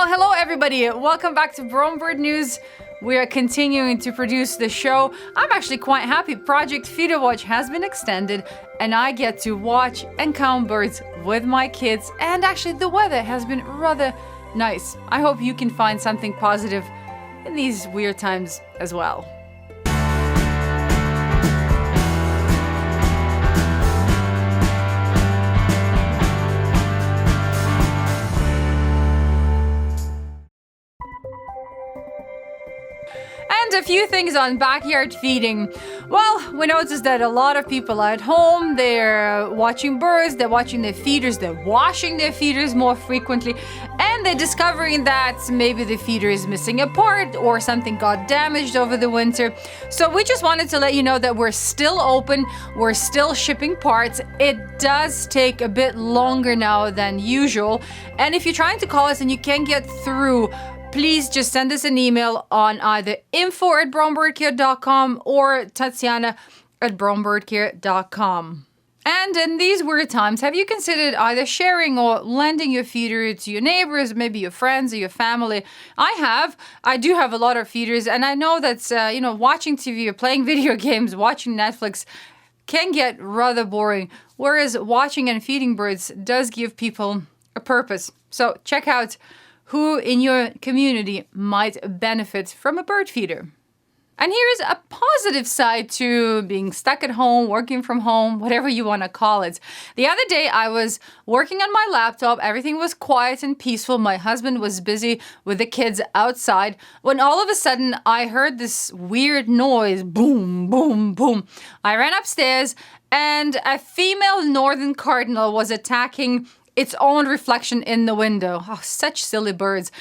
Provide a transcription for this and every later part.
Well, hello everybody. Welcome back to Bird News. We are continuing to produce the show. I'm actually quite happy. Project Feeder Watch has been extended and I get to watch and count birds with my kids. And actually the weather has been rather nice. I hope you can find something positive in these weird times as well. And a few things on backyard feeding. Well, we noticed that a lot of people are at home, they're watching birds, they're watching their feeders, they're washing their feeders more frequently, and they're discovering that maybe the feeder is missing a part or something got damaged over the winter. So we just wanted to let you know that we're still open, we're still shipping parts. It does take a bit longer now than usual. And if you're trying to call us and you can't get through, please just send us an email on either info@brownbirdcare.com or Tatiana@brownbirdcare.com. And in these weird times, have you considered either sharing or lending your feeder to your neighbors, maybe your friends or your family? I have. I do have a lot of feeders, and I know that, watching TV or playing video games, watching Netflix can get rather boring, whereas watching and feeding birds does give people a purpose. So check out who in your community might benefit from a bird feeder. And here's a positive side to being stuck at home, working from home, whatever you want to call it. The other day I was working on my laptop, everything was quiet and peaceful, my husband was busy with the kids outside, when all of a sudden I heard this weird noise, boom, boom, boom. I ran upstairs and a female northern cardinal was attacking its own reflection in the window. Oh, such silly birds.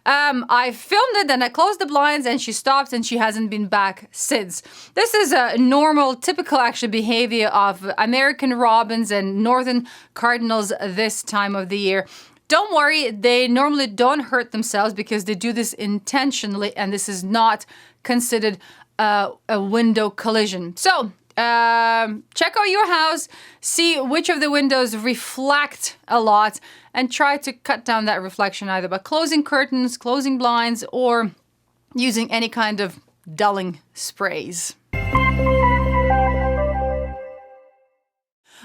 I filmed it, then I closed the blinds and she stopped and she hasn't been back since. This is a normal, typical actually behavior of American robins and northern cardinals this time of the year. Don't worry, they normally don't hurt themselves because they do this intentionally and this is not considered a window collision. So, check out your house, see which of the windows reflect a lot, and try to cut down that reflection either by closing curtains, closing blinds, or using any kind of dulling sprays.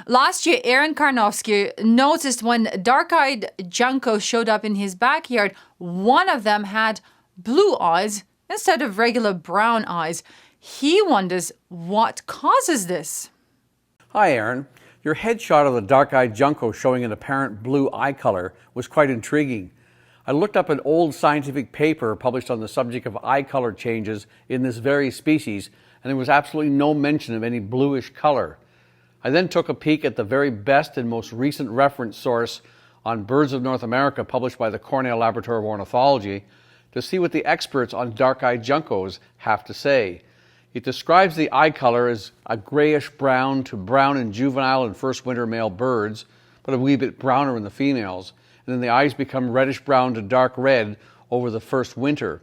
Last year, Aaron Karnofsky noticed when dark-eyed juncos showed up in his backyard, one of them had blue eyes instead of regular brown eyes. He wonders what causes this. Hi, Aaron. Your headshot of the dark-eyed junco showing an apparent blue eye color was quite intriguing. I looked up an old scientific paper published on the subject of eye color changes in this very species, and there was absolutely no mention of any bluish color. I then took a peek at the very best and most recent reference source on birds of North America published by the Cornell Laboratory of Ornithology to see what the experts on dark-eyed juncos have to say. It describes the eye color as a grayish-brown to brown in juvenile and first winter male birds, but a wee bit browner in the females, and then the eyes become reddish-brown to dark red over the first winter.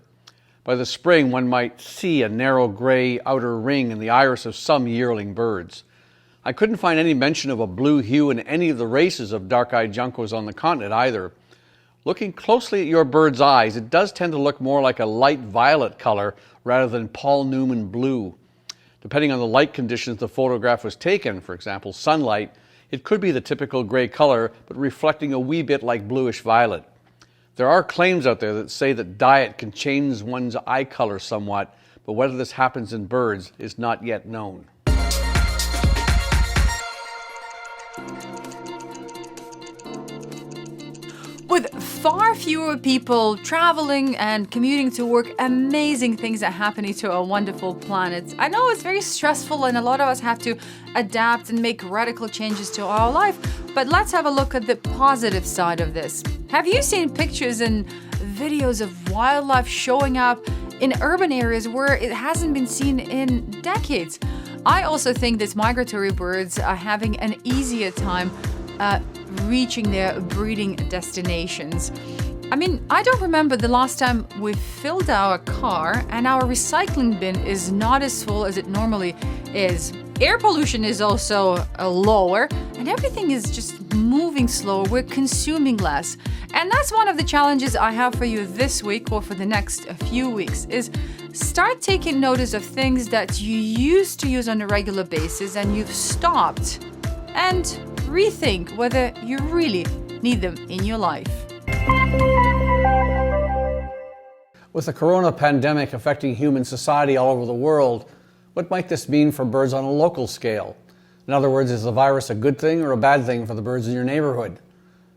By the spring, one might see a narrow gray outer ring in the iris of some yearling birds. I couldn't find any mention of a blue hue in any of the races of dark-eyed juncos on the continent either. Looking closely at your bird's eyes, it does tend to look more like a light violet color rather than Paul Newman blue. Depending on the light conditions the photograph was taken, for example, sunlight, it could be the typical gray color, but reflecting a wee bit like bluish violet. There are claims out there that say that diet can change one's eye color somewhat, but whether this happens in birds is not yet known. With far fewer people traveling and commuting to work, amazing things are happening to our wonderful planet. I know it's very stressful and a lot of us have to adapt and make radical changes to our life, but let's have a look at the positive side of this. Have you seen pictures and videos of wildlife showing up in urban areas where it hasn't been seen in decades? I also think that migratory birds are having an easier time reaching their breeding destinations. I mean, I don't remember the last time we filled our car and our recycling bin is not as full as it normally is. Air pollution is also lower and everything is just moving slower. We're consuming less. And that's one of the challenges I have for you this week or for the next few weeks is start taking notice of things that you used to use on a regular basis and you've stopped, and rethink whether you really need them in your life. With the corona pandemic affecting human society all over the world, what might this mean for birds on a local scale? In other words, is the virus a good thing or a bad thing for the birds in your neighborhood?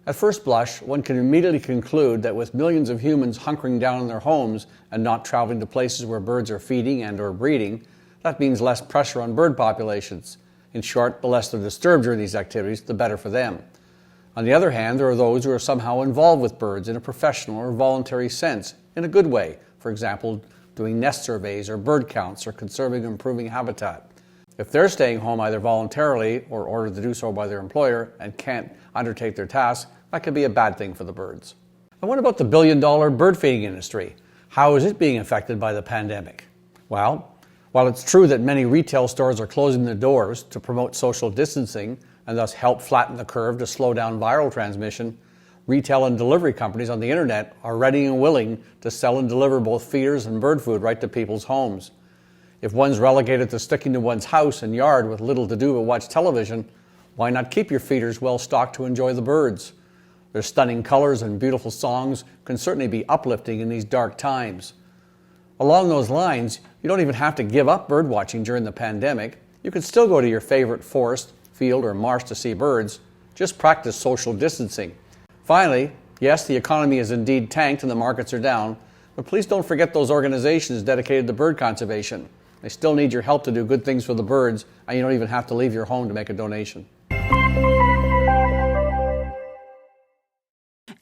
At first blush, one can immediately conclude that with millions of humans hunkering down in their homes and not traveling to places where birds are feeding and or breeding, that means less pressure on bird populations. In short, the less they're disturbed during these activities, the better for them. On the other hand, there are those who are somehow involved with birds in a professional or voluntary sense, in a good way, for example, doing nest surveys or bird counts or conserving and improving habitat. If they're staying home either voluntarily or ordered to do so by their employer and can't undertake their tasks, that could be a bad thing for the birds. And what about the billion-dollar bird feeding industry? How is it being affected by the pandemic? Well, while it's true that many retail stores are closing their doors to promote social distancing and thus help flatten the curve to slow down viral transmission, retail and delivery companies on the internet are ready and willing to sell and deliver both feeders and bird food right to people's homes. If one's relegated to sticking to one's house and yard with little to do but watch television, why not keep your feeders well stocked to enjoy the birds? Their stunning colors and beautiful songs can certainly be uplifting in these dark times. Along those lines, you don't even have to give up bird watching during the pandemic. You can still go to your favorite forest, field, or marsh to see birds. Just practice social distancing. Finally, yes, the economy is indeed tanked and the markets are down, but please don't forget those organizations dedicated to bird conservation. They still need your help to do good things for the birds, and you don't even have to leave your home to make a donation.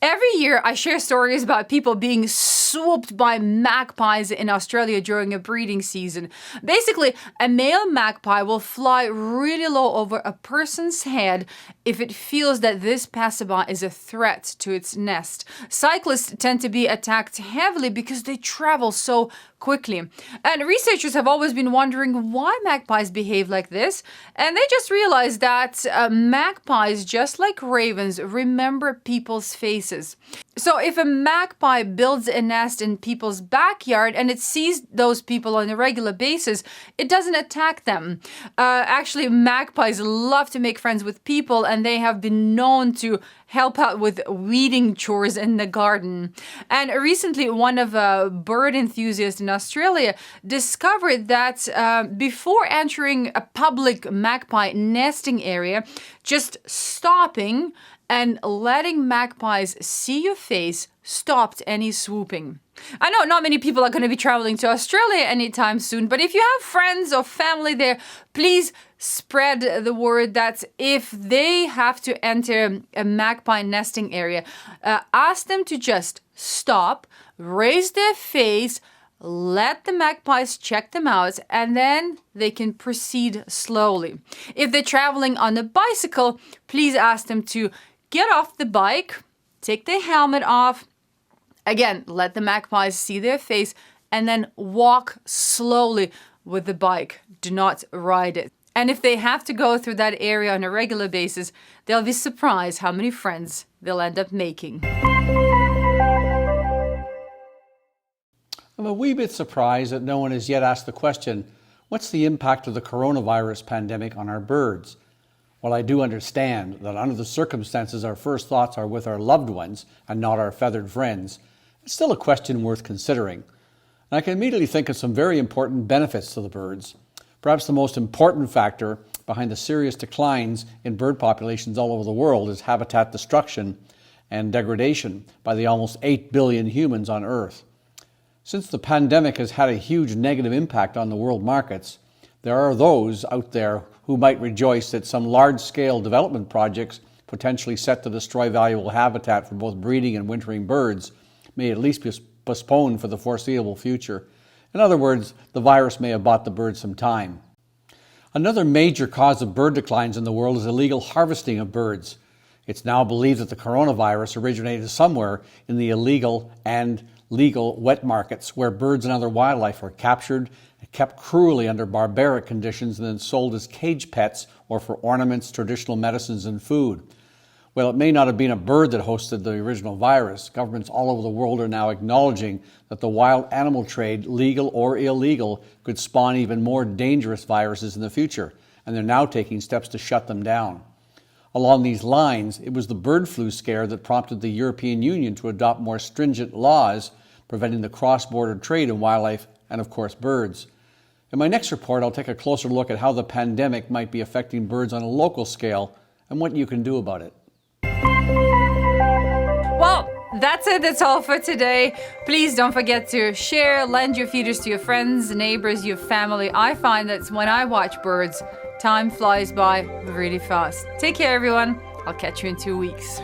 Every year, I share stories about people being swooped by magpies in Australia during a breeding season. Basically, a male magpie will fly really low over a person's head if it feels that this passerby is a threat to its nest. Cyclists tend to be attacked heavily because they travel so quickly. And researchers have always been wondering why magpies behave like this. And they just realized that magpies, just like ravens, remember people's faces. So if a magpie builds a nest in people's backyard and it sees those people on a regular basis, it doesn't attack them. Actually, magpies love to make friends with people, and they have been known to help out with weeding chores in the garden. And recently, one of a bird enthusiast in Australia discovered that before entering a public magpie nesting area, just stopping and letting magpies see your face stopped any swooping. I know not many people are going to be traveling to Australia anytime soon, but if you have friends or family there, please spread the word that if they have to enter a magpie nesting area, ask them to just stop, raise their face, let the magpies check them out, and then they can proceed slowly. If they're traveling on a bicycle, please ask them to get off the bike, take their helmet off, again, let the magpies see their face, and then walk slowly with the bike. Do not ride it. And if they have to go through that area on a regular basis, they'll be surprised how many friends they'll end up making. I'm a wee bit surprised that no one has yet asked the question, what's the impact of the coronavirus pandemic on our birds? While I do understand that under the circumstances our first thoughts are with our loved ones and not our feathered friends, it's still a question worth considering. And I can immediately think of some very important benefits to the birds. Perhaps the most important factor behind the serious declines in bird populations all over the world is habitat destruction and degradation by the almost 8 billion humans on Earth. Since the pandemic has had a huge negative impact on the world markets, there are those out there who might rejoice that some large-scale development projects potentially set to destroy valuable habitat for both breeding and wintering birds may at least be postponed for the foreseeable future. In other words, the virus may have bought the birds some time. Another major cause of bird declines in the world is illegal harvesting of birds. It's now believed that the coronavirus originated somewhere in the illegal and legal wet markets where birds and other wildlife are captured, kept cruelly under barbaric conditions and then sold as cage pets or for ornaments, traditional medicines, and food. Well, it may not have been a bird that hosted the original virus. Governments all over the world are now acknowledging that the wild animal trade, legal or illegal, could spawn even more dangerous viruses in the future, and they're now taking steps to shut them down. Along these lines, it was the bird flu scare that prompted the European Union to adopt more stringent laws preventing the cross-border trade in wildlife and, of course, birds. In my next report, I'll take a closer look at how the pandemic might be affecting birds on a local scale and what you can do about it. Well, that's it. That's all for today. Please don't forget to share, lend your feeders to your friends, neighbors, your family. I find that when I watch birds, time flies by really fast. Take care, everyone. I'll catch you in 2 weeks.